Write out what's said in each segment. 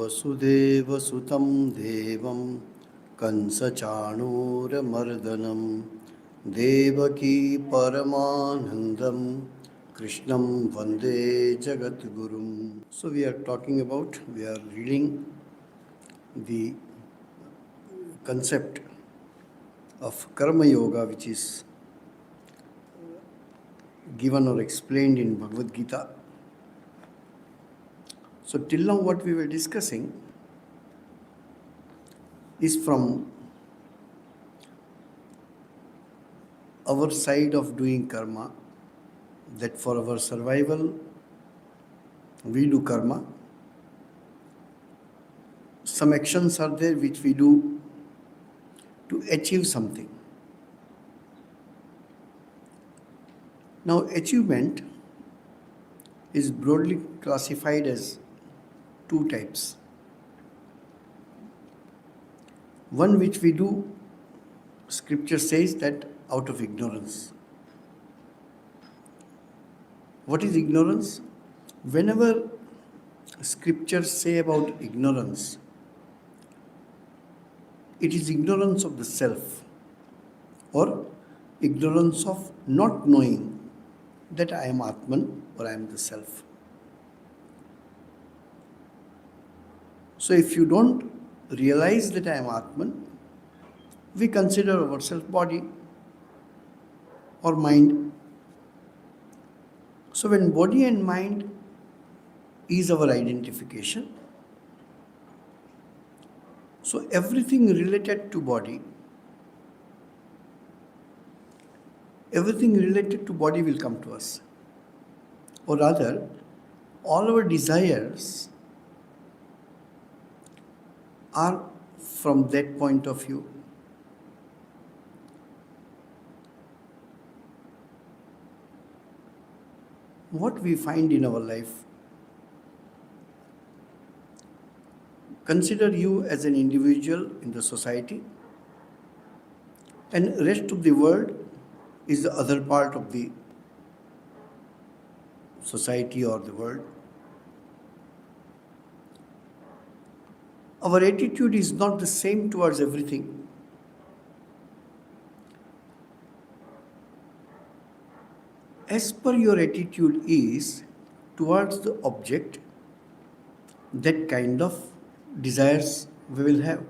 वसुदेवसुतं देवं कंसचाणूरमर्दनं देवकी परमानन्दं कृष्णं वन्दे जगद्गुरुं. So we are reading the concept of Karma Yoga, which is given or explained in Bhagavad Gita. So till now what we were discussing is from our side of doing karma, that for our survival we do karma. Some actions are there which we do to achieve something. Now achievement is broadly classified as two types. One which we do, scripture says that out of ignorance. What is ignorance? Whenever scriptures say about ignorance, it is ignorance of the self or ignorance of not knowing that I am Atman or I am the self. So if you don't realize that I am Atman, we consider ourselves body or mind. So when body and mind is our identification, so everything related to body, everything related to body will come to us. Or rather, all our desires are from that point of view. What we find in our life, consider you as an individual in the society, and rest of the world is the other part of the society or the world. Our attitude is not the same towards everything. As per your attitude is towards the object, that kind of desires we will have.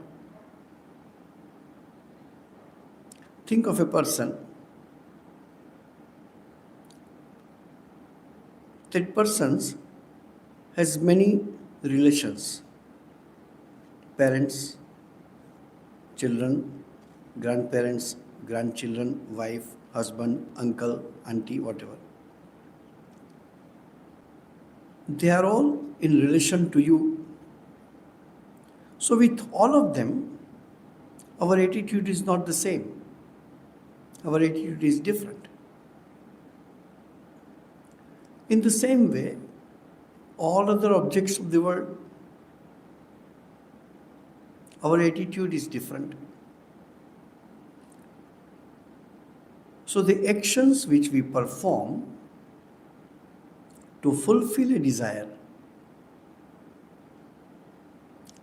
Think of a person. That person has many relations. Parents, children, grandparents, grandchildren, wife, husband, uncle, auntie, whatever. They are all in relation to you. So with all of them, our attitude is not the same. Our attitude is different. In the same way, all other objects of the world, our attitude is different. So the actions which we perform to fulfill a desire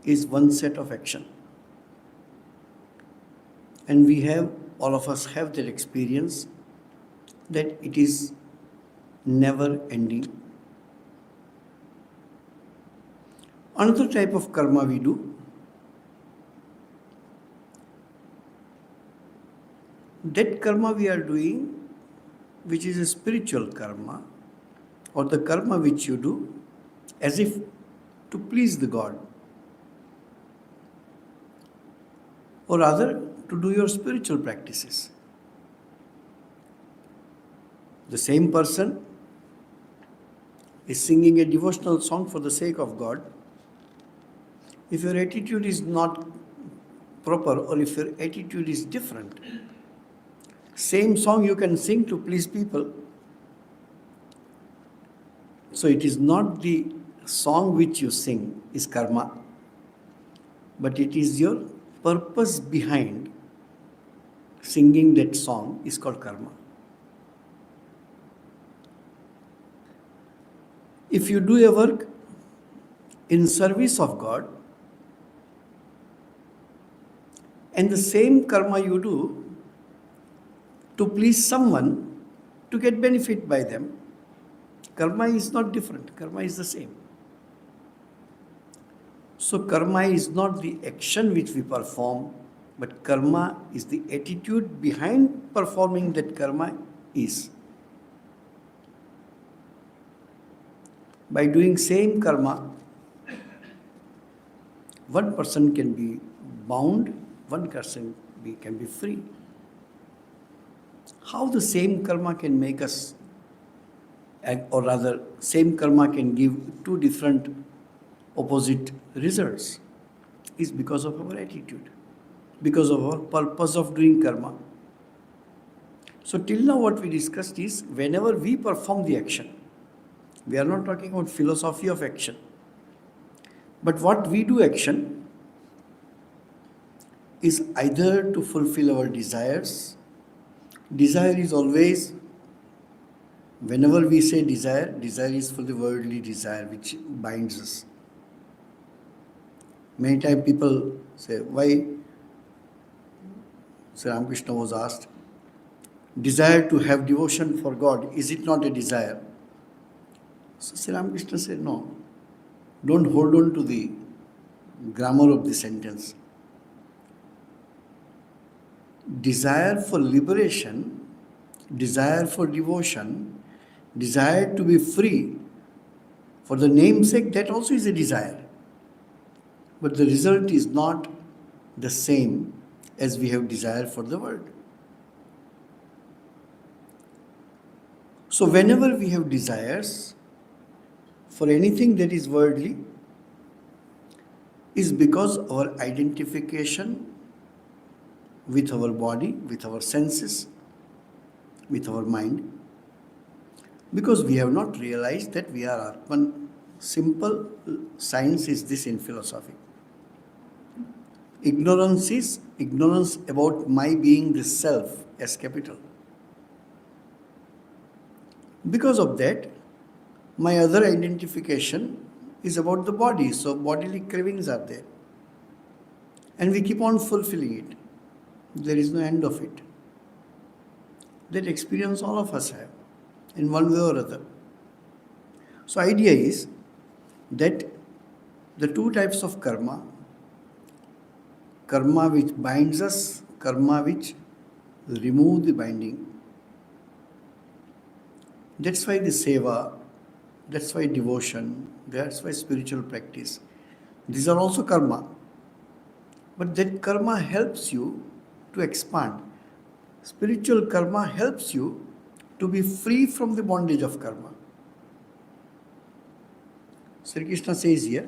is one set of action. And all of us have that experience that it is never ending. Another type of karma we do, that karma we are doing, which is a spiritual karma, or the karma which you do as if to please the God, or rather to do your spiritual practices. The same person is singing a devotional song for the sake of God. If your attitude is not proper, or if your attitude is different, same song you can sing to please people. So it is not the song which you sing is karma, but it is your purpose behind singing that song is called karma. If you do a work in service of God, and the same karma you do to please someone to get benefit by them. Karma is not different, karma is the same. So karma is not the action which we perform, but karma is the attitude behind performing that karma is. By doing same karma, one person can be bound, one person can be free. How the same karma can make us, or rather, same karma can give two different opposite results, is because of our attitude, because of our purpose of doing karma. So till now what we discussed is, whenever we perform the action, we are not talking about philosophy of action, but what we do action is either to fulfill our desires. Desire is always, whenever we say desire, desire is for the worldly desire which binds us. Many times people say, why, Sri Ramakrishna was asked, desire to have devotion for God, is it not a desire? So Sri Ramakrishna said, no, don't hold on to the grammar of the sentence. Desire for liberation, desire for devotion, desire to be free, for the namesake, that also is a desire. But the result is not the same as we have desire for the world. So whenever we have desires for anything that is worldly, is because our identification with our body, with our senses, with our mind, because we have not realized that we are Atman. Simple science is this in philosophy. Ignorance is ignorance about my being the self, as capital. Because of that, my other identification is about the body, so bodily cravings are there. And we keep on fulfilling it. There is no end of it. That experience all of us have, in one way or other. So idea is that the two types of karma which binds us, karma which remove the binding. That's why the seva, that's why devotion, that's why spiritual practice. These are also karma. But that karma helps you to expand. Spiritual karma helps you to be free from the bondage of karma. Sri Krishna says here,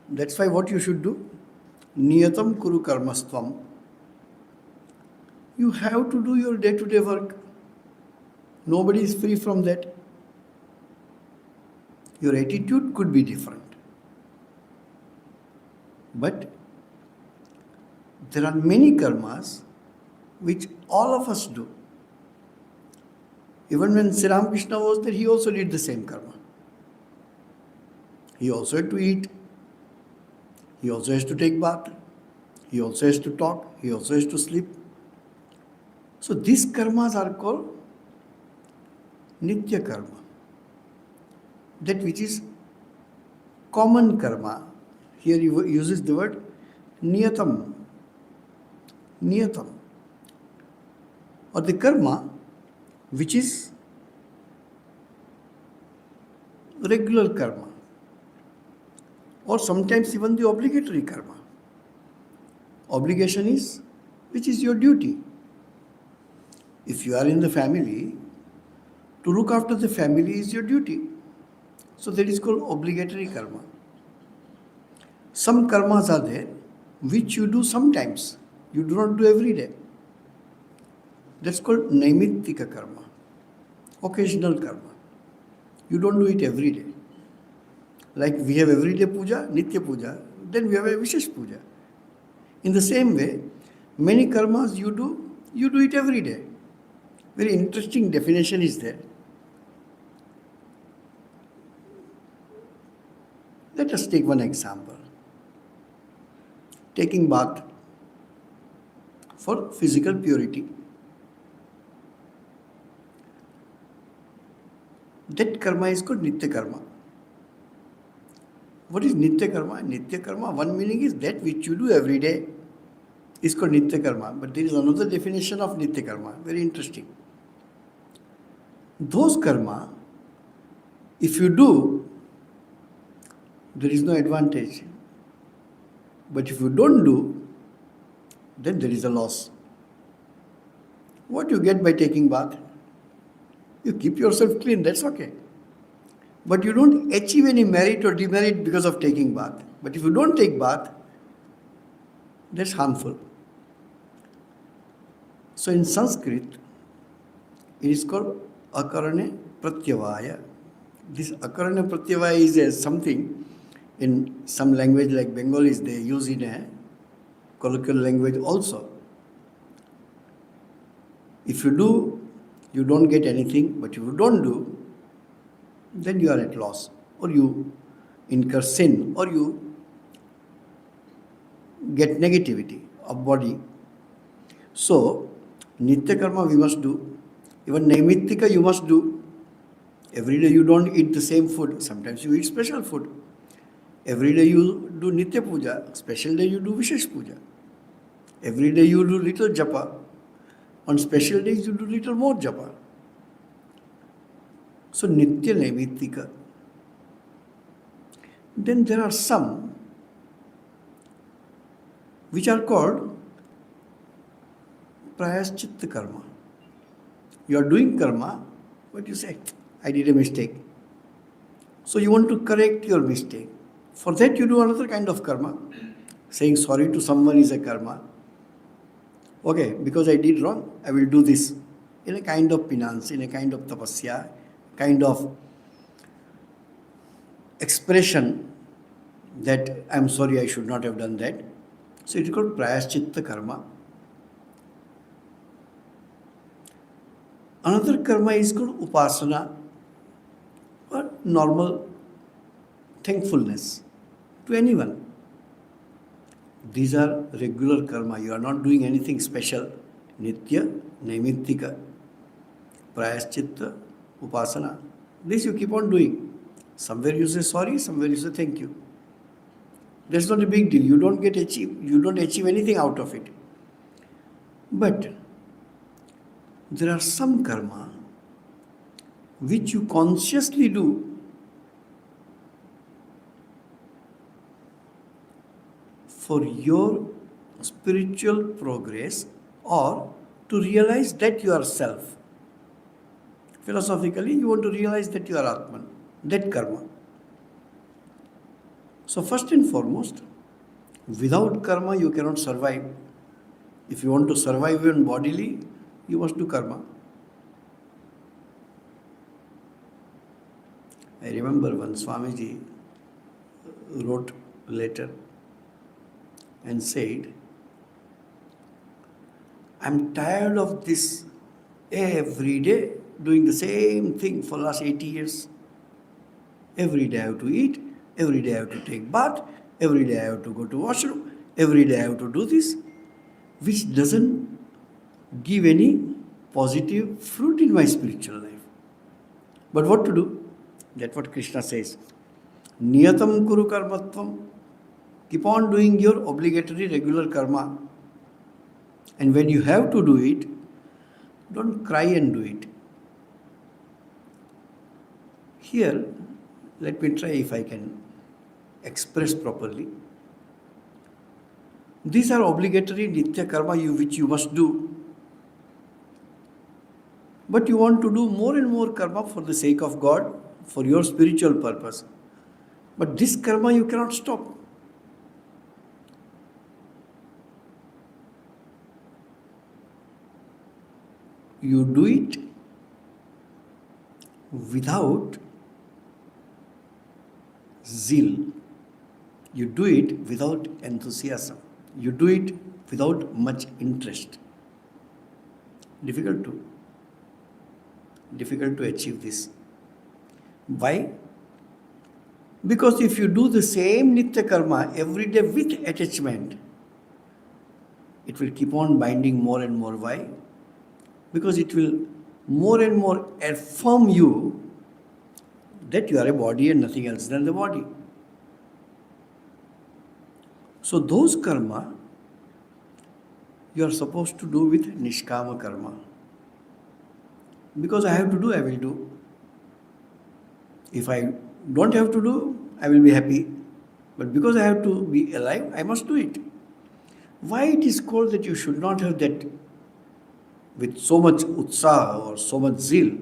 that's why what you should do, niyatam kuru karmastvam. You have to do your day-to-day work. Nobody is free from that. Your attitude could be different. But there are many karmas which all of us do. Even when Sri Ramakrishna was there, he also did the same karma. He also had to eat. He also has to take bath. He also has to talk. He also has to sleep. So these karmas are called nitya karma. That which is common karma. Here he uses the word niyatam. Niyatam. Or the karma which is regular karma. Or sometimes even the obligatory karma. Obligation is, which is your duty. If you are in the family, to look after the family is your duty. So that is called obligatory karma. Some karmas are there which you do sometimes. You do not do every day. That's called naimittika karma. Occasional karma. You don't do it every day. Like we have everyday puja, nitya puja, then we have a vishesh puja. In the same way, many karmas you do it every day. Very interesting definition is there. Let us take one example. Taking bath for physical purity. That karma is called Nitya Karma. What is Nitya Karma? Nitya Karma, one meaning is that which you do every day is called Nitya Karma. But there is another definition of Nitya Karma, very interesting. Those karma, if you do, there is no advantage. But if you don't do, then there is a loss. What you get by taking bath? You keep yourself clean, that's okay. But you don't achieve any merit or demerit because of taking bath. But if you don't take bath, that's harmful. So in Sanskrit, it is called Akarane Pratyavaya. This Akarane Pratyavaya is something in some language like Bengali, they use in a colloquial language also. If you do, you don't get anything, but if you don't do, then you are at loss, or you incur sin, or you get negativity of body. So, Nitya Karma we must do. Even Naimittika you must do. Every day you don't eat the same food. Sometimes you eat special food. Every day you do Nitya Puja. Special day you do Vishesh Puja. Every day you do little japa. On special days you do little more japa. So Nitya Naimittika. Then there are some which are called Prayaschitta Karma. You are doing karma, but you say, I did a mistake. So you want to correct your mistake. For that you do another kind of karma. Saying sorry to someone is a karma. Okay, because I did wrong, I will do this. In a kind of penance, in a kind of tapasya, kind of expression that I am sorry, I should not have done that. So it is called Prayaschitta Karma. Another karma is called Upasana, or normal thankfulness to anyone. These are regular karma. You are not doing anything special. Nitya, Naimittika, Prayaschitta, Upasana. This you keep on doing. Somewhere you say sorry, somewhere you say thank you. That's not a big deal. You don't achieve anything out of it. But there are some karma which you consciously do for your spiritual progress or to realize that you are self. Philosophically, you want to realize that you are Atman, that karma. So first and foremost, without karma you cannot survive. If you want to survive even bodily, you must do karma. I remember when Swamiji wrote a letter and said, I'm tired of this every day doing the same thing for last 80 years. Every day I have to eat, every day I have to take bath, every day I have to go to washroom, every day I have to do this, which doesn't give any positive fruit in my spiritual life. But what to do? That's what Krishna says. Niyatam kuru karmatvam. Keep on doing your obligatory regular karma. And when you have to do it, don't cry and do it. Here, let me try if I can express properly. These are obligatory nitya karma which you must do. But you want to do more and more karma for the sake of God, for your spiritual purpose. But this karma you cannot stop. You do it without zeal. You do it without enthusiasm. You do it without much interest. Difficult to achieve this. Why? Because if you do the same Nitya Karma every day with attachment, it will keep on binding more and more. Why? Because it will more and more affirm you that you are a body and nothing else than the body. So those karma you are supposed to do with Nishkama Karma. Because I have to do, I will do. If I don't have to do, I will be happy. But because I have to be alive, I must do it. Why it is called that you should not have that with so much utsaha or so much zeal?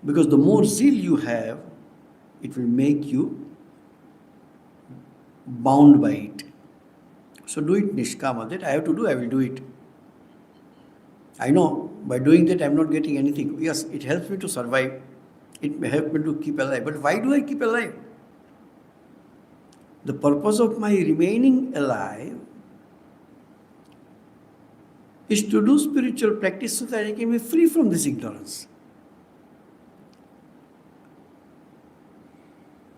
Because the more zeal you have, it will make you bound by it. So do it Nishkama. That I have to do, I will do it. I know by doing that I am not getting anything. Yes, it helps me to survive. It may help me to keep alive. But why do I keep alive? The purpose of my remaining alive is to do spiritual practice so that I can be free from this ignorance.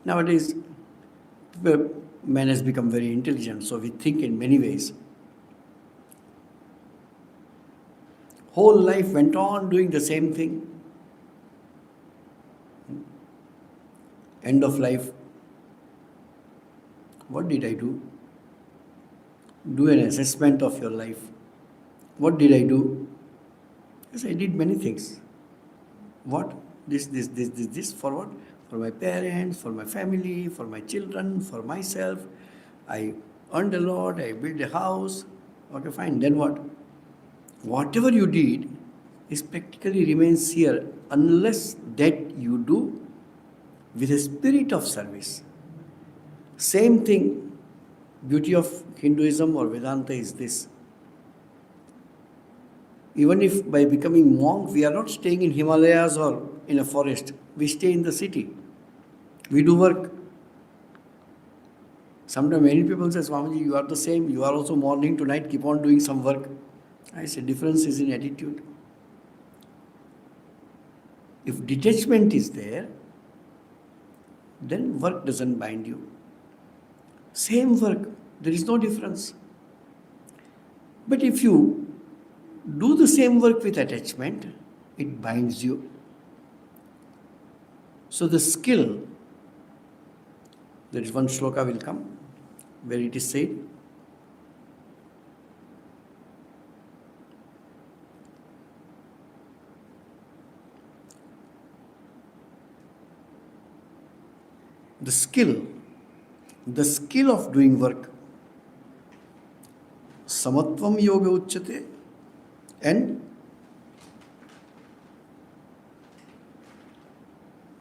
Nowadays, man has become very intelligent, so we think in many ways. Whole life went on doing the same thing. End of life. What did I do? Do an assessment of your life. What did I do? Yes, I did many things. What? This. For what? For my parents, for my family, for my children, for myself. I earned a lot, I built a house. Okay, fine. Then what? Whatever you did is practically remains here unless that you do with a spirit of service. Same thing, beauty of Hinduism or Vedanta is this. Even if by becoming monk, we are not staying in Himalayas or in a forest. We stay in the city. We do work. Sometimes many people say, Swamiji, you are the same. You are also morning to night. Keep on doing some work. I say, difference is in attitude. If detachment is there, then work doesn't bind you. Same work, there is no difference. But if you do the same work with attachment, it binds you. So the skill, there is one shloka will come where it is said, the skill of doing work, samatvam yoga uchyate, and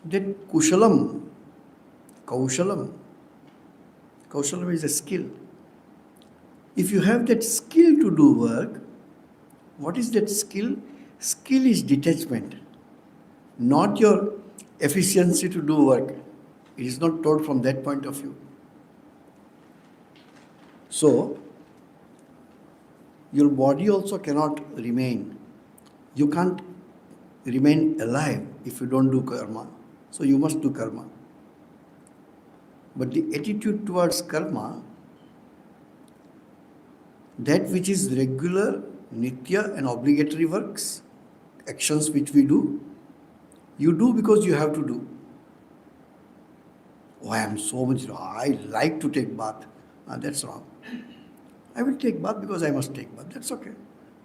that kaushalam is a skill. If you have that skill to do work, what is that skill? Skill is detachment, not your efficiency to do work. It is not told from that point of view. So, your body also cannot remain. You can't remain alive if you don't do karma. So you must do karma. But the attitude towards karma, that which is regular, nitya and obligatory works, actions which we do, you do because you have to do. Oh, I am so much, I like to take bath. That's wrong. I will take bath because I must take bath. That's okay.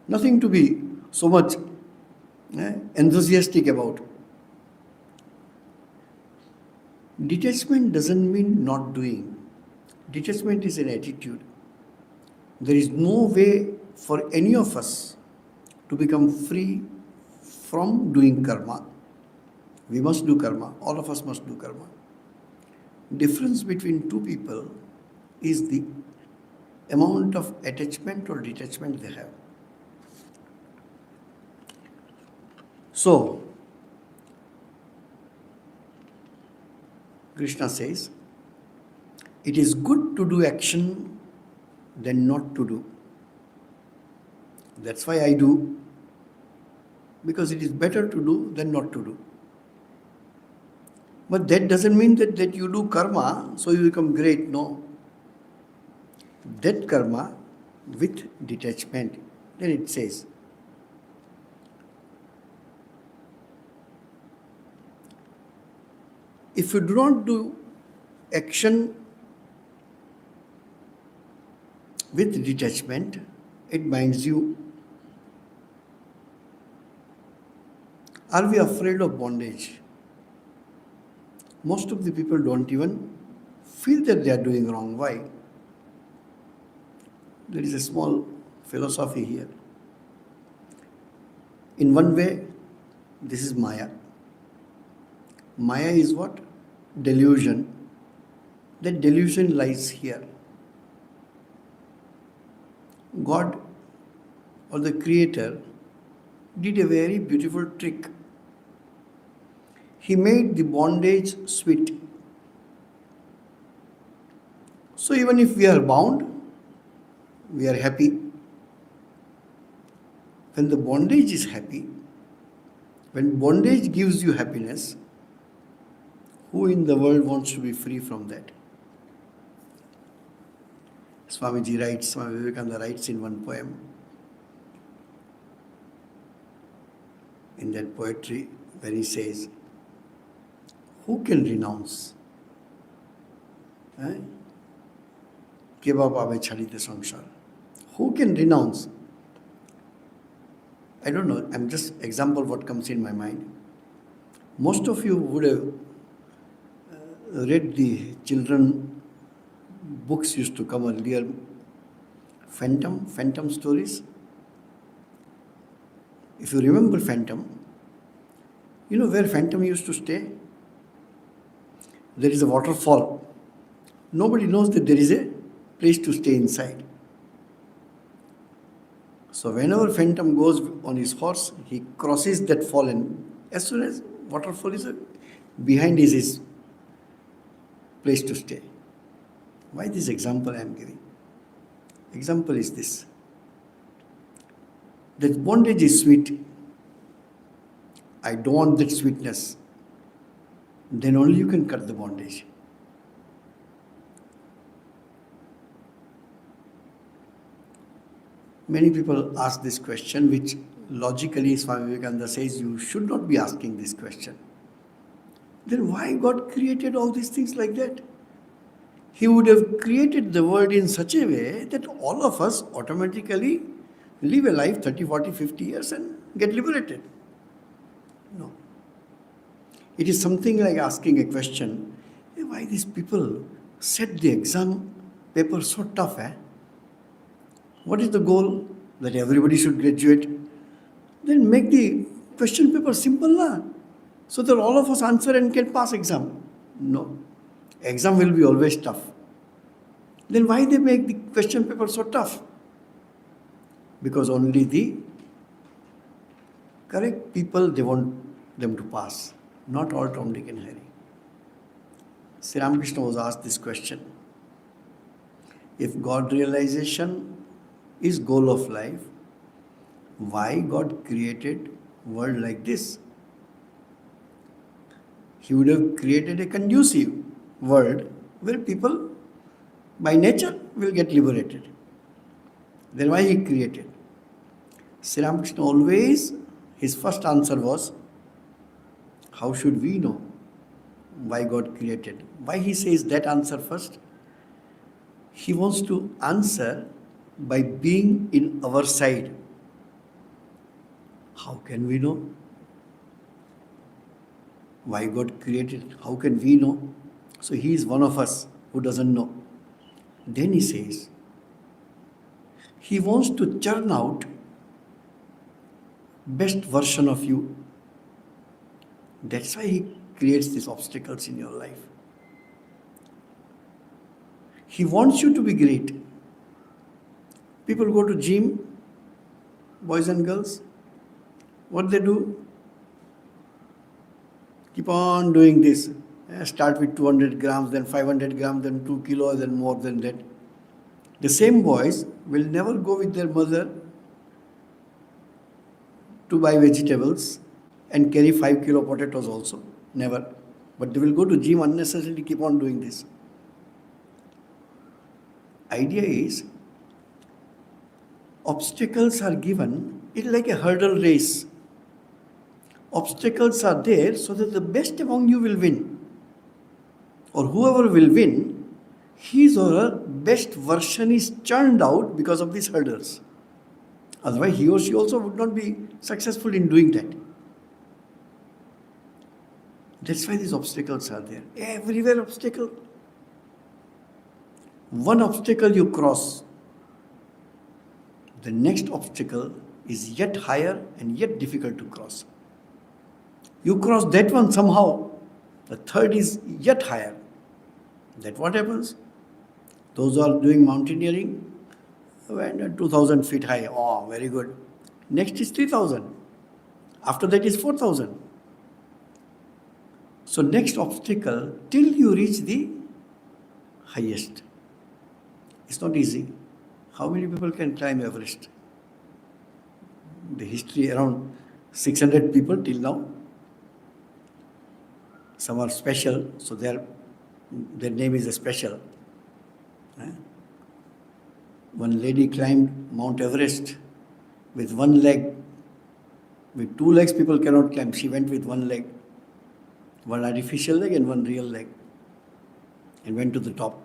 Nothing to be so much enthusiastic about. Detachment doesn't mean not doing. Detachment is an attitude. There is no way for any of us to become free from doing karma. We must do karma. All of us must do karma. Difference between two people is the amount of attachment or detachment they have. So, Krishna says, it is good to do action than not to do. That's why I do, because it is better to do than not to do. But that doesn't mean that you do karma, so you become great. No. That karma with detachment. Then it says, if you do not do action with detachment, it binds you. Are we afraid of bondage? Most of the people don't even feel that they are doing wrong. Why? There is a small philosophy here. In one way, this is Maya. Maya is what? Delusion. That delusion lies here. God or the Creator did a very beautiful trick. He made the bondage sweet. So even if we are bound, we are happy. When the bondage is happy, when bondage gives you happiness, who in the world wants to be free from that? Swami Vivekananda writes in one poem, in that poetry, when he says, who can renounce? Who can renounce? I don't know, I'm just example what comes in my mind. Most of you would have read the children books used to come earlier, Phantom stories. If you remember Phantom, you know where Phantom used to stay? There is a waterfall. Nobody knows that there is a place to stay inside. So whenever Phantom goes on his horse, he crosses that fall, and as soon as waterfall is behind is his place to stay. Why this example I am giving? Example is this. That bondage is sweet. I don't want that sweetness. Then only you can cut the bondage. Many people ask this question, which logically Swami Vivekananda says you should not be asking this question. Then why God created all these things like that? He would have created the world in such a way that all of us automatically live a life 30, 40, 50 years and get liberated. No. It is something like asking a question, hey, why these people set the exam paper so tough? What is the goal? That everybody should graduate. Then make the question paper simple, so that all of us answer and can pass exam. No. Exam will be always tough. Then why they make the question paper so tough? Because only the correct people, they want them to pass. Not all Tom, Dick and Harry. Sri Ramakrishna was asked this question. If God realization is goal of life, why God created world like this? He would have created a conducive world where people by nature will get liberated. Then why he created? Sri Ramakrishna always, his first answer was, how should we know why God created? Why he says that answer first? He wants to answer by being in our side. How can we know why God created? How can we know? So he is one of us who doesn't know. Then he says, he wants to churn out best version of you. That's why he creates these obstacles in your life. He wants you to be great. People go to gym, boys and girls. What they do? Keep on doing this. Start with 200 grams, then 500 grams, then 2 kilos, and more than that. The same boys will never go with their mother to buy vegetables and carry 5 kilo potatoes also. Never. But they will go to gym unnecessarily, keep on doing this. Idea is, obstacles are given, it's like a hurdle race. Obstacles are there so that the best among you will win. Or whoever will win, his or her best version is churned out because of these hurdles. Otherwise, he or she also would not be successful in doing that. That's why these obstacles are there. Everywhere obstacle. One obstacle you cross, the next obstacle is yet higher and yet difficult to cross. You cross that one somehow, the third is yet higher. That what happens? Those who are doing mountaineering, went 2000 feet high. Oh, very good. Next is 3000. After that is 4000. So next obstacle till you reach the highest. It's not easy. How many people can climb Everest? The history around 600 people till now. Some are special, so their name is a special. One lady climbed Mount Everest with one leg. With two legs people cannot climb. She went with one leg. One artificial leg and one real leg. And went to the top.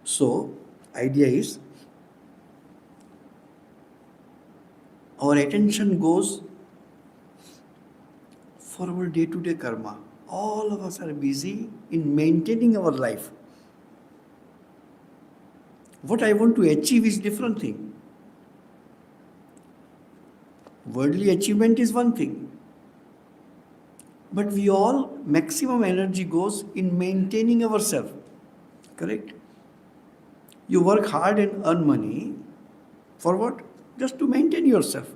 So, idea is, our attention goes for our day-to-day karma. All of us are busy in maintaining our life. What I want to achieve is different thing. Worldly achievement is one thing. But we all, maximum energy goes in maintaining ourselves. Correct? You work hard and earn money for what? Just to maintain yourself.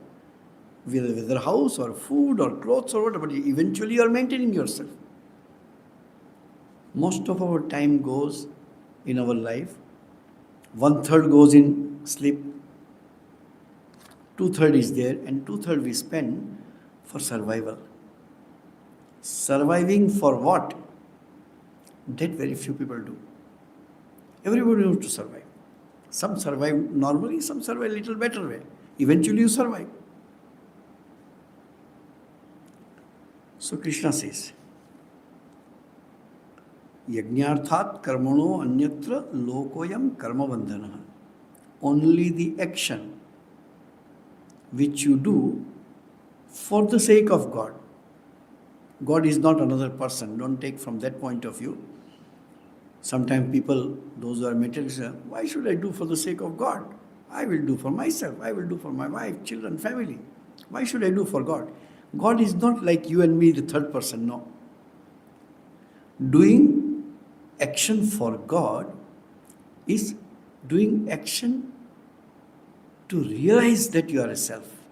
Whether house or food or clothes or whatever, but eventually you are maintaining yourself. Most of our time goes in our life. 1/3 goes in sleep. 2/3 is there and 2/3 we spend for survival. Surviving for what? That very few people do. Everybody wants to survive. Some survive normally, some survive a little better way. Eventually you survive. So Krishna says, Yajñarthat karmano anyatra lokoyam karma bandhana. Only the action which you do for the sake of God. God is not another person. Don't take from that point of view. Sometimes people, those who are materialists, say, why should I do for the sake of God? I will do for myself. I will do for my wife, children, family. Why should I do for God? God is not like you and me, the third person. No. Doing action for God is doing action to realize that you are a self.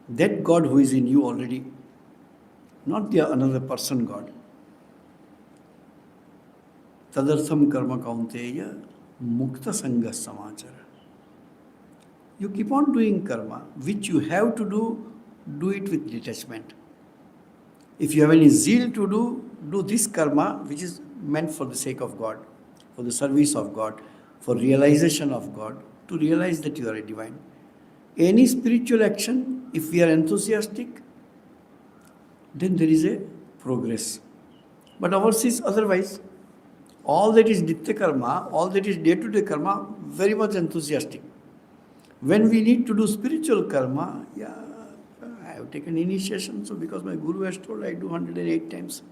That God who is in you already. Not the another person God. Tadartham karma kaunteya mukta sangha samachara. You keep on doing karma, which you have to do it with detachment. If you have any zeal to do this karma, which is meant for the sake of God, for the service of God, for realization of God, to realize that you are a divine. Any spiritual action, if we are enthusiastic, then there is a progress. But ours is otherwise. All that is nitya karma, all that is day-to-day karma, very much enthusiastic. When we need to do spiritual karma, I have taken initiation, so because my guru has told, I do 108 times.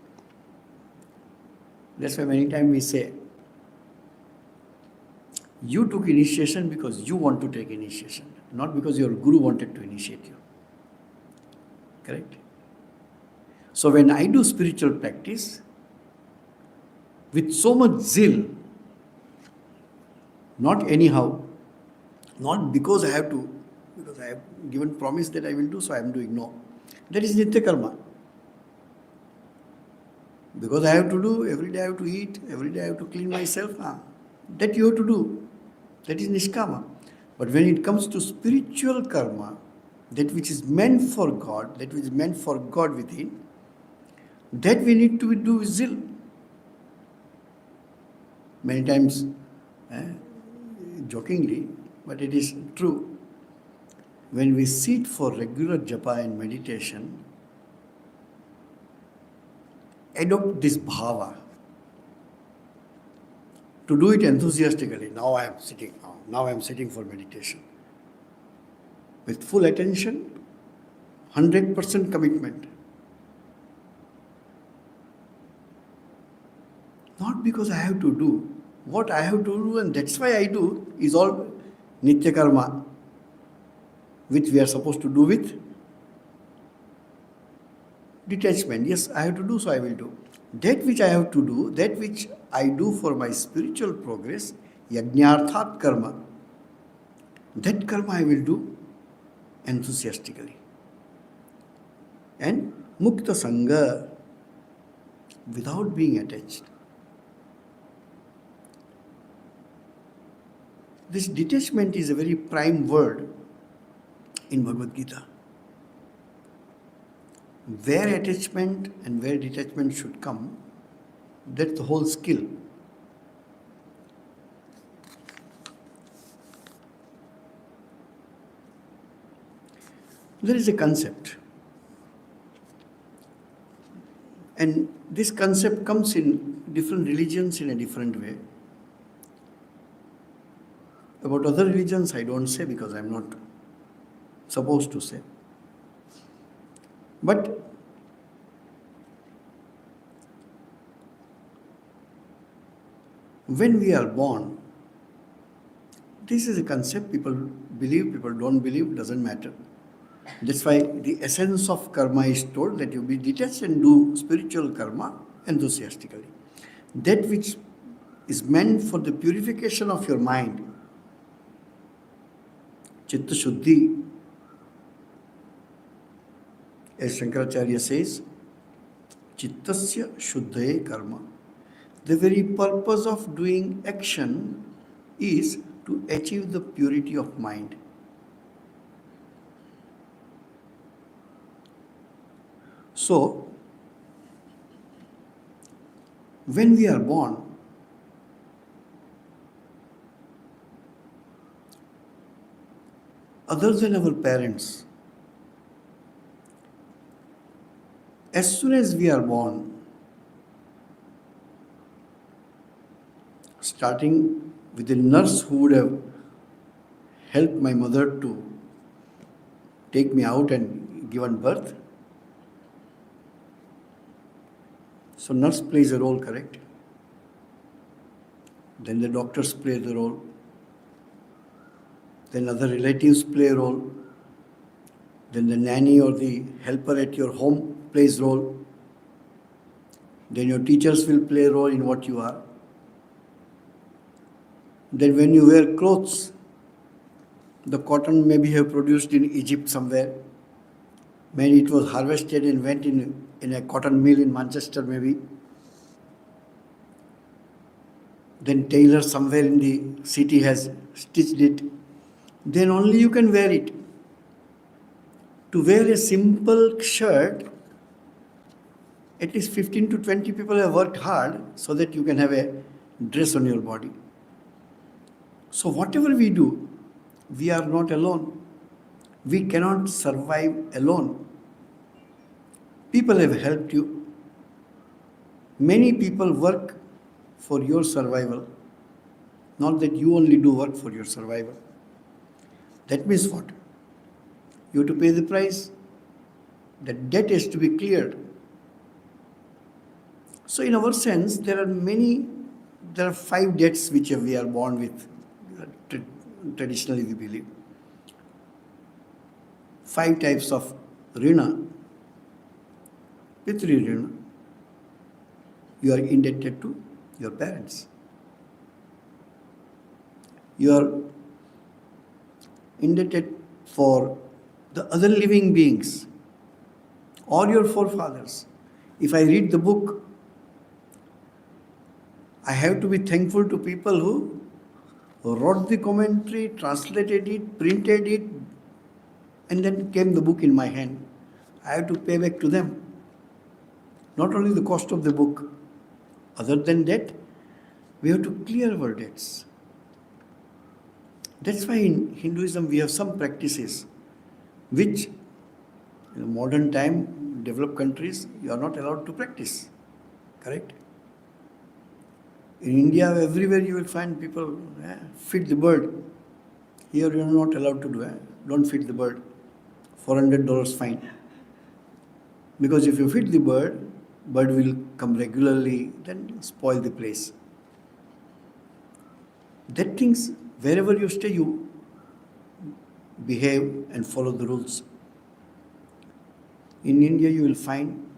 That's why many times we say, you took initiation because you want to take initiation, not because your guru wanted to initiate you. Correct? So when I do spiritual practice, with so much zeal, not anyhow, not because I have to, because I have given promise that I will do, so I am doing. No. That is nitya karma. Because I have to do, every day I have to eat, every day I have to clean myself. That you have to do. That is nishkama. But when it comes to spiritual karma, that which is meant for God, that which is meant for God within, that we need to do with zeal. Many times, jokingly, but it is true, when we sit for regular japa and meditation, adopt this bhava, to do it enthusiastically. Now I am sitting for meditation. With full attention, 100% commitment. Not because I have to do. What I have to do, and that's why I do, is all nitya karma, which we are supposed to do with detachment. Yes, I have to do, so I will do. That which I have to do, that which I do for my spiritual progress, yajnarthat karma, that karma I will do enthusiastically. And mukta sangha, without being attached. This detachment is a very prime word in Bhagavad Gita. Where attachment and where detachment should come, that's the whole skill. There is a concept, and this concept comes in different religions in a different way. About other religions I don't say because I'm not supposed to say. But when we are born, this is a concept people believe, people don't believe, doesn't matter. That's why the essence of karma is told, that you be detached and do spiritual karma enthusiastically. That which is meant for the purification of your mind, Chitta Shuddhi, as Shankaracharya says, Chittasya Shuddhaye Karma. The very purpose of doing action is to achieve the purity of mind. So, when we are born, other than our parents, as soon as we are born, starting with the nurse who would have helped my mother to take me out and given birth. So nurse plays a role, correct? Then the doctors play the role. Then other relatives play a role. Then the nanny or the helper at your home plays a role. Then your teachers will play a role in what you are. Then when you wear clothes, the cotton maybe have produced in Egypt somewhere. Maybe it was harvested and went in a cotton mill in Manchester maybe. Then tailor somewhere in the city has stitched it. Then only you can wear it. To wear a simple shirt, at least 15 to 20 people have worked hard so that you can have a dress on your body. So whatever we do, we are not alone. We cannot survive alone. People have helped you. Many people work for your survival. Not that you only do work for your survival. That means what? You have to pay the price. The debt has to be cleared. So in our sense, there are 5 debts which we are born with. Traditionally we believe. 5 types of rina. Pitri rina. You are indebted to your parents. You are indebted for the other living beings or your forefathers. If I read the book, I have to be thankful to people who wrote the commentary, translated it, printed it, And then came the book in my hand. I have to pay back to them. Not only the cost of the book, other than that, we have to clear our debts. That's why in Hinduism we have some practices which in modern time, developed countries, you are not allowed to practice. Correct? In India, everywhere you will find people feed the bird. Here you are not allowed to do. Don't feed the bird. $400 fine. Because if you feed the bird will come regularly, then spoil the place. That things, wherever you stay, you behave and follow the rules. In India, you will find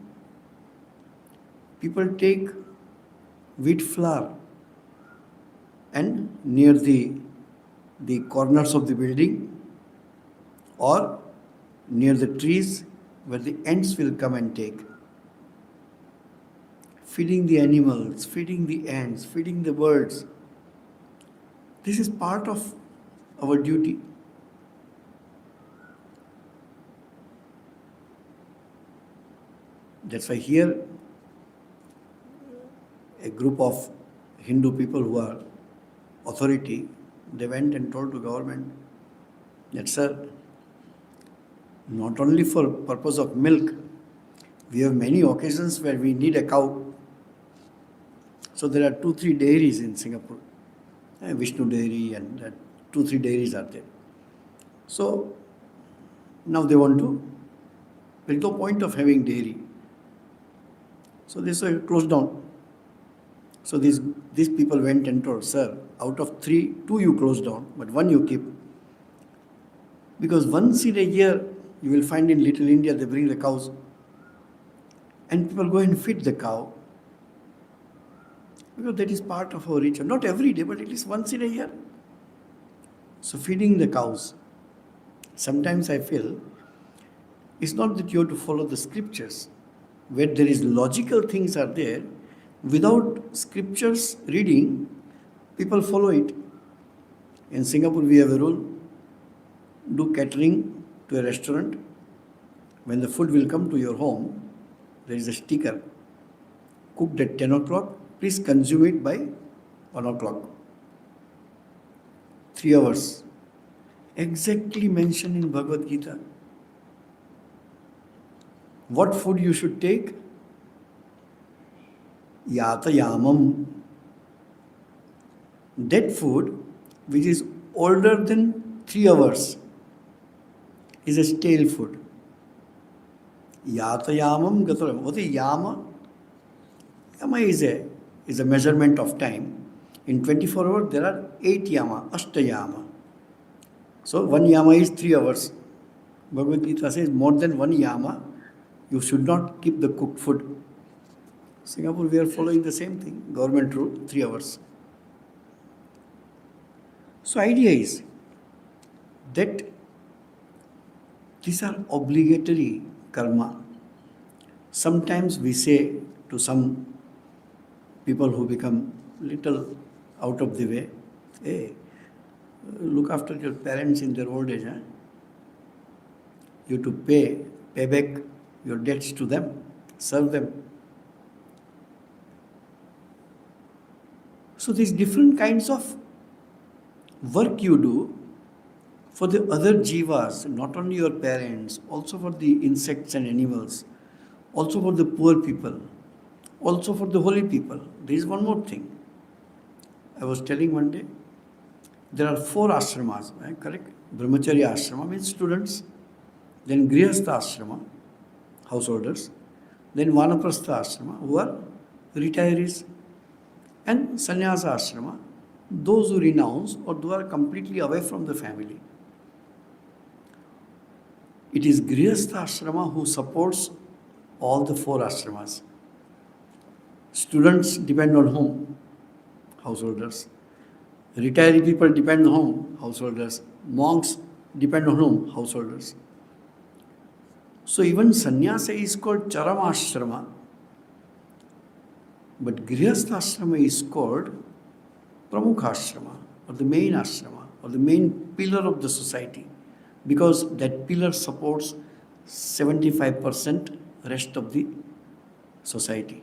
people take wheat flour and near the corners of the building or near the trees where the ants will come and take. Feeding the animals, feeding the ants, feeding the birds. This is part of our duty. That's why here a group of Hindu people who are authority, they went and told to government that, sir, not only for purpose of milk, we have many occasions where we need a cow. So there are 2-3 dairies in Singapore. Vishnu dairy and 2-3 dairies are there. So now they want to, there is no point of having dairy. So this was closed down. So these people went and told, sir, out of 3, 2 you close down, but 1 you keep. Because once in a year, you will find in Little India, they bring the cows. And people go and feed the cow. Because that is part of our ritual. Not every day, but at least once in a year. So feeding the cows. Sometimes I feel, it's not that you have to follow the scriptures. Where there is logical things are there, without scriptures reading, people follow it. In Singapore, we have a rule, do catering to a restaurant. When the food will come to your home, there is a sticker, cooked at 10 o'clock, please consume it by 1 o'clock. 3 hours. Exactly mentioned in Bhagavad Gita. What food you should take? Yatayamam. That food which is older than 3 hours is a stale food. Yatayamam gataram. What is yama? Yama is a measurement of time. In 24 hours there are 8 yama, ashtayama. So 1 yama is 3 hours. Bhagavad Gita says more than 1 yama you should not keep the cooked food. Singapore, we are following the same thing. Government rule, 3 hours. So idea is that these are obligatory karma. Sometimes we say to some people who become little out of the way, hey, look after your parents in their old age. You have to pay back your debts to them, serve them. So these different kinds of work you do for the other jivas, not only your parents, also for the insects and animals, also for the poor people, also for the holy people. There is one more thing. I was telling one day, there are 4 ashramas, correct? Brahmacharya ashrama means students, then Grihastha ashrama, householders, then Vanaprastha ashrama, who are retirees, and Sannyasa ashrama, those who renounce or who are completely away from the family. It is Grihastha ashrama who supports all the 4 ashramas. Students depend on whom? Householders. Retiree people depend on whom? Householders. Monks depend on whom? Householders. So even sannyasa is called charama ashrama, but grihastha ashrama is called pramukha ashrama, or the main ashrama, or the main pillar of the society. because that pillar supports 75% rest of the society.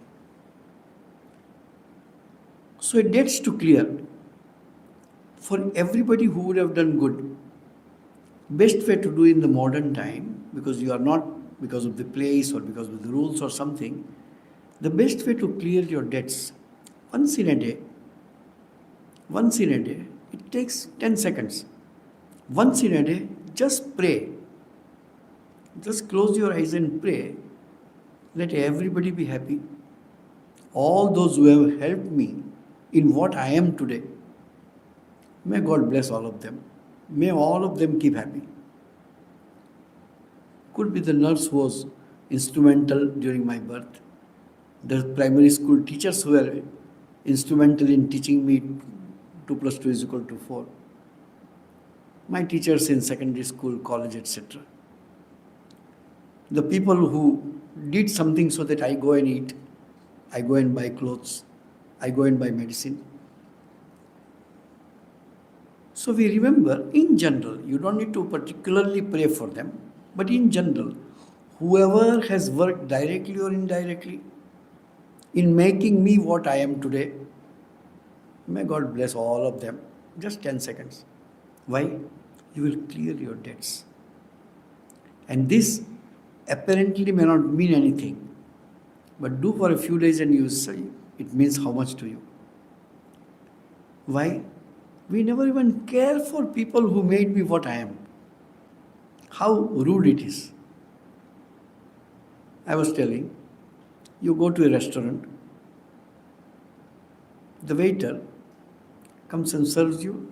So it gets to clear for everybody who would have done good. Best way to do in the modern time, because you are not, because of the place or because of the rules or something, the best way to clear your debts once in a day, it takes 10 seconds. Once in a day, just pray. Just close your eyes and pray. Let everybody be happy. All those who have helped me in what I am today, may God bless all of them. May all of them keep happy. Could be the nurse who was instrumental during my birth. The primary school teachers who were instrumental in teaching me 2 plus 2 is equal to 4. My teachers in secondary school, college, etc. The people who did something so that I go and eat, I go and buy clothes, I go and buy medicine. So we remember, in general, you don't need to particularly pray for them, but in general, whoever has worked directly or indirectly in making me what I am today, may God bless all of them. Just 10 seconds. Why? You will clear your debts. And this apparently may not mean anything, but do for a few days and you see it means how much to you. Why? We never even care for people who made me what I am. How rude it is. I was telling, you go to a restaurant, the waiter comes and serves you.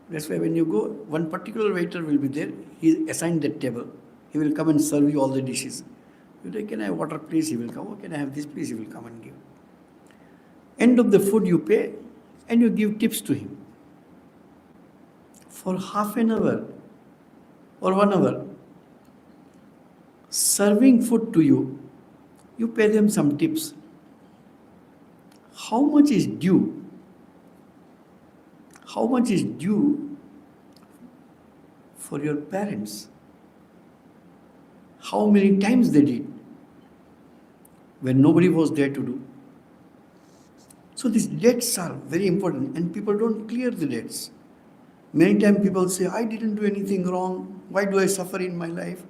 That's why when you go, one particular waiter will be there. He assigned that table. He will come and serve you all the dishes. You say, can I have water please? He will come. Oh, can I have this please? He will come and give. End of the food you pay and you give tips to him. For half an hour or 1 hour, serving food to you, you pay them some tips. How much is due? How much is due for your parents? How many times they did when nobody was there to do? So these debts are very important and people don't clear the debts. Many times people say, I didn't do anything wrong. Why do I suffer in my life?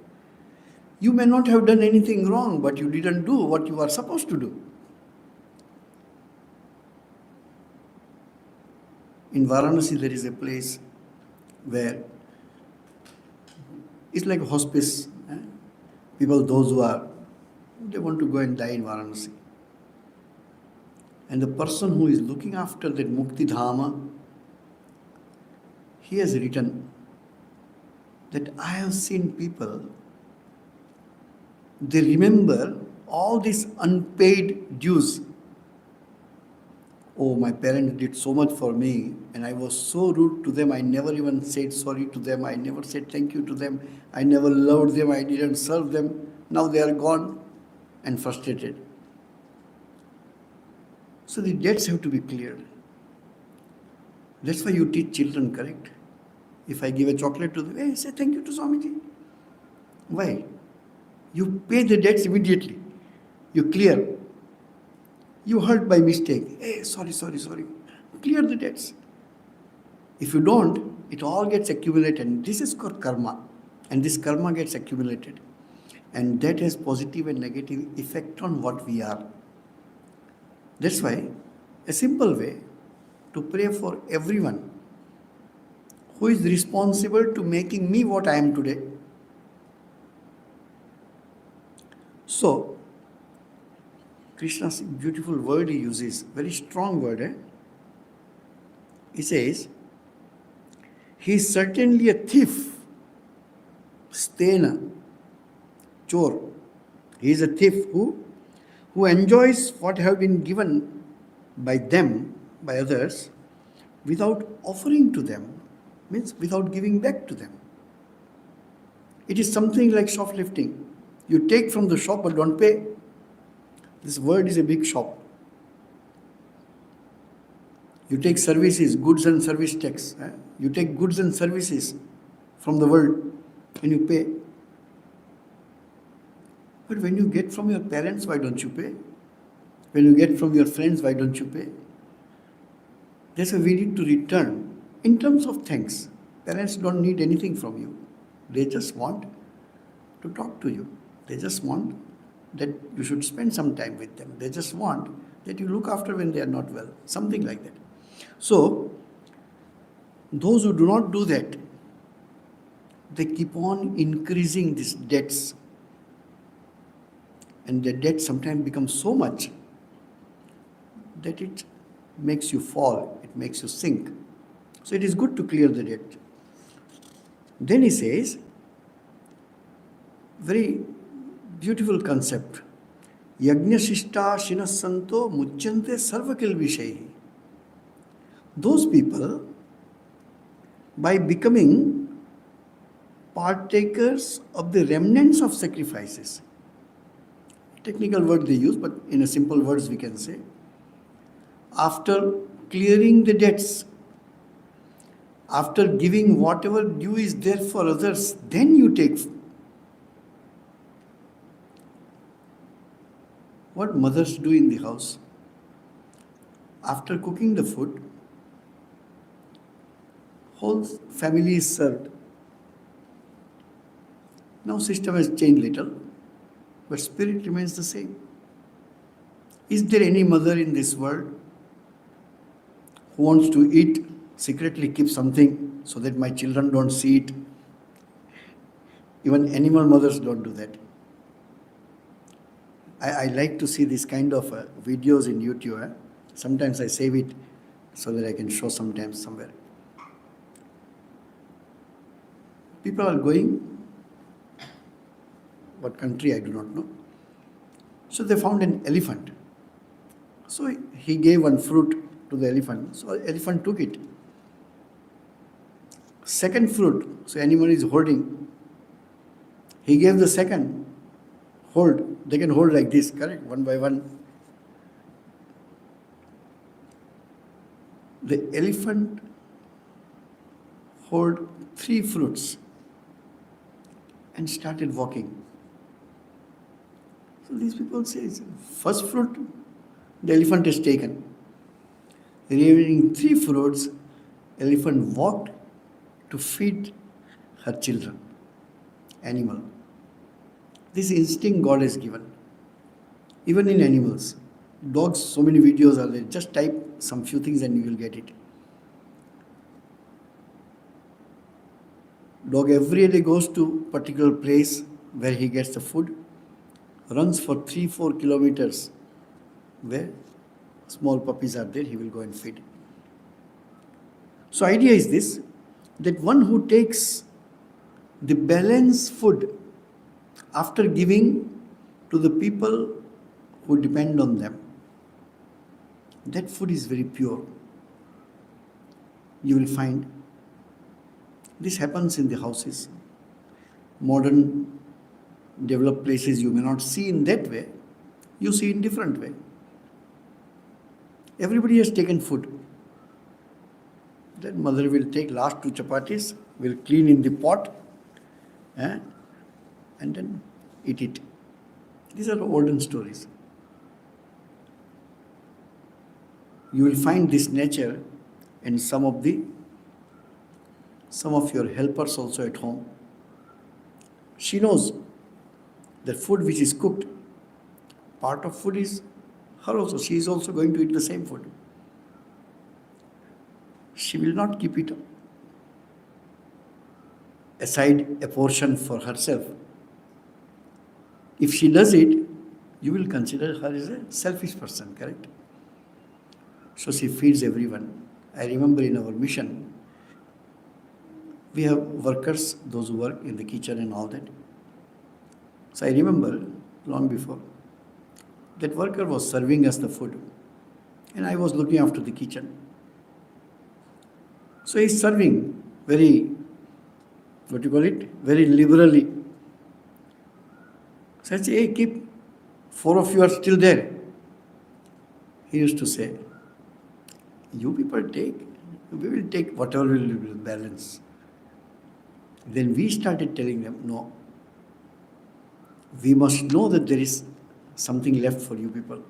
You may not have done anything wrong, but you didn't do what you are supposed to do. In Varanasi, there is a place where it's like a hospice. People, those who are, they want to go and die in Varanasi. And the person who is looking after that Mukti Dhama, he has written that I have seen people, they remember all these unpaid dues. Oh, my parents did so much for me and I was so rude to them. I never even said sorry to them. I never said thank you to them. I never loved them. I didn't serve them. Now they are gone and frustrated. So the debts have to be cleared. That's why you teach children, correct? If I give a chocolate to them, hey, say thank you to Swamiji. Why? You pay the debts immediately. You clear. You hurt by mistake. Hey, sorry. Clear the debts. If you don't, it all gets accumulated. This is called karma. And this karma gets accumulated. And that has positive and negative effect on what we are. That's why a simple way to pray for everyone who is responsible to making me what I am today. So, Krishna's beautiful word he uses, very strong word. He says, he is certainly a thief, stena, chor. He is a thief who enjoys what have been given by them, by others, without offering to them, means without giving back to them. It is something like shoplifting. You take from the shop but don't pay. This word is a big shop. You take services, goods and service tax. You take goods and services from the world and you pay. But when you get from your parents, why don't you pay? When you get from your friends, why don't you pay? That's why we need to return in terms of thanks. Parents don't need anything from you. They just want to talk to you. They just want that you should spend some time with them. They just want that you look after when they are not well. Something like that. So, those who do not do that, they keep on increasing these debts. And the debt sometimes becomes so much that it makes you fall, it makes you sink. So it is good to clear the debt. Then he says, very beautiful concept. Yajnashishta shinasanto muchyante sarvakil vishayi. Those people, by becoming partakers of the remnants of sacrifices, technical word they use, but in a simple words we can say, after clearing the debts, after giving whatever due is there for others, then you take. What mothers do in the house, after cooking the food, whole family is served. Now system has changed little, but spirit remains the same. Is there any mother in this world who wants to eat, secretly keep something so that my children don't see it? Even animal mothers don't do that. I like to see this kind of videos in YouTube. Sometimes I save it so that I can show sometimes somewhere. People are going, what country I do not know. So they found an elephant. So he gave one fruit to the elephant. So the elephant took it. Second fruit, so animal is holding. He gave the second. Hold. They can hold like this, correct? One by one. The elephant hold 3 fruits and started walking. So these people say, first fruit, the elephant has taken. Remaining 3 fruits, elephant walked to feed her children, animal. This instinct God has given. Even in animals. Dogs, so many videos are there. Just type some few things and you will get it. Dog every day goes to particular place where he gets the food, runs for 3-4 kilometers where small puppies are there, he will go and feed. So idea is this, that one who takes the balanced food after giving to the people who depend on them, that food is very pure. You will find this happens in the houses. Modern developed places you may not see in that way, you see in different way. Everybody has taken food. Then mother will take last 2 chapatis, will clean in the pot, and then eat it. These are olden stories. You will find this nature in some of your helpers also at home. She knows the food which is cooked, part of food is her also. She is also going to eat the same food. She will not keep it aside a portion for herself. If she does it, you will consider her as a selfish person, correct? So she feeds everyone. I remember in our mission, we have workers, those who work in the kitchen and all that. So I remember long before, that worker was serving us the food and I was looking after the kitchen. So he's serving very, very liberally. So I say, hey, keep, 4 of you are still there. He used to say, you people take, we will take whatever will balance. Then we started telling them, no, we must know that there is something left for you people.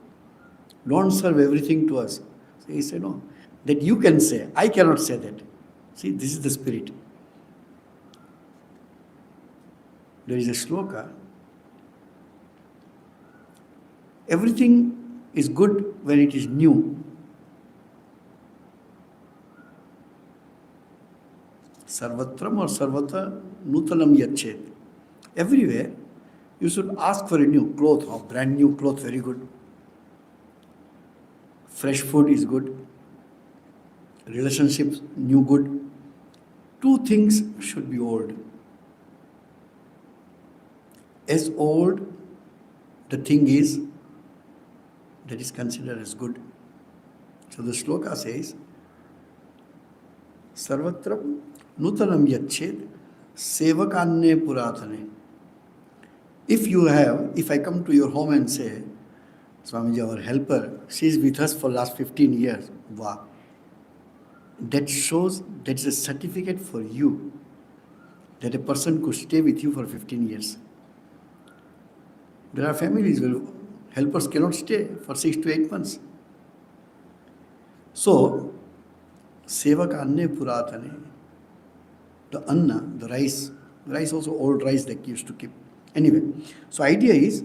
Don't serve everything to us. So he said, no, that you can say, I cannot say that. See, this is the spirit. There is a shloka. Everything is good when it is new. Sarvatram or sarvata nutanam yachet. Everywhere you should ask for a new cloth, or brand new cloth, very good. Fresh food is good. Relationships, new good. Two things should be old. As old the thing is, that is considered as good. So the shloka says, Sarvatram nutanam yachet sevakanye puratane. If I come to your home and say, Swamiji, our helper, she is with us for last 15 years. Wow. That shows, that's a certificate for you that a person could stay with you for 15 years. There are families where helpers cannot stay for 6 to 8 months. So, sevaka anne puratane, the anna, the rice also old rice that used to keep. Anyway, so idea is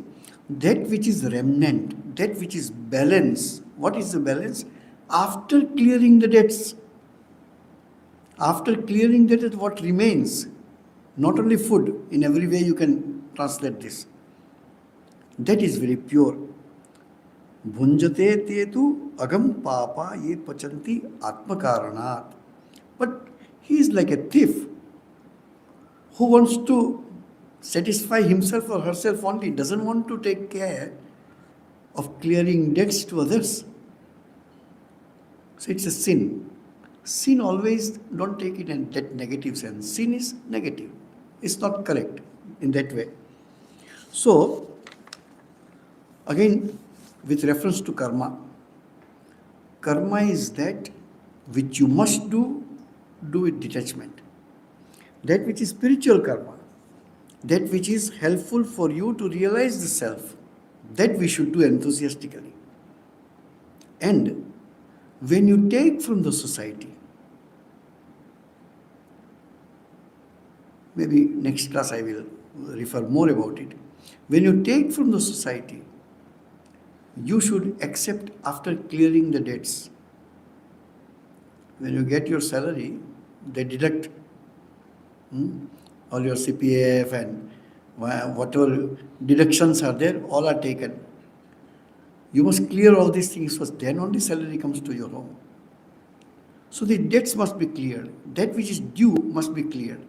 that which is remnant, that which is balance. What is the balance? After clearing the debts, what remains? Not only food, in every way you can translate this. That is very pure. Bhunjate tetu agam papa ye pachanti atmakaranat. But he is like a thief who wants to satisfy himself or herself only, doesn't want to take care of clearing debts to others. So it's a sin. Sin always, don't take it in that negative sense. Sin is negative. It's not correct in that way. So, again, with reference to karma, karma is that which you must do with detachment. That which is spiritual karma, that which is helpful for you to realize the self, that we should do enthusiastically. And when you take from the society, maybe next class I will refer more about it. When you take from the society, you should accept after clearing the debts. When you get your salary, they deduct all your CPF and whatever deductions are there, all are taken. You must clear all these things first, then only salary comes to your home. So the debts must be cleared. That which is due must be cleared.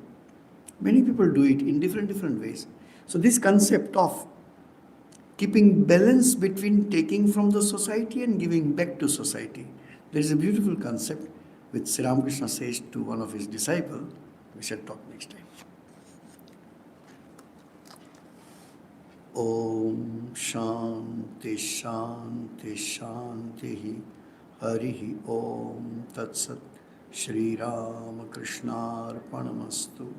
Many people do it in different ways. So this concept of keeping balance between taking from the society and giving back to society, there is a beautiful concept which Sri Ramakrishna says to one of his disciples. We shall talk next time. Om Shanti Shanti Shanti Harihi Om Tat Sat Shri Ramakrishna Arpanamastu.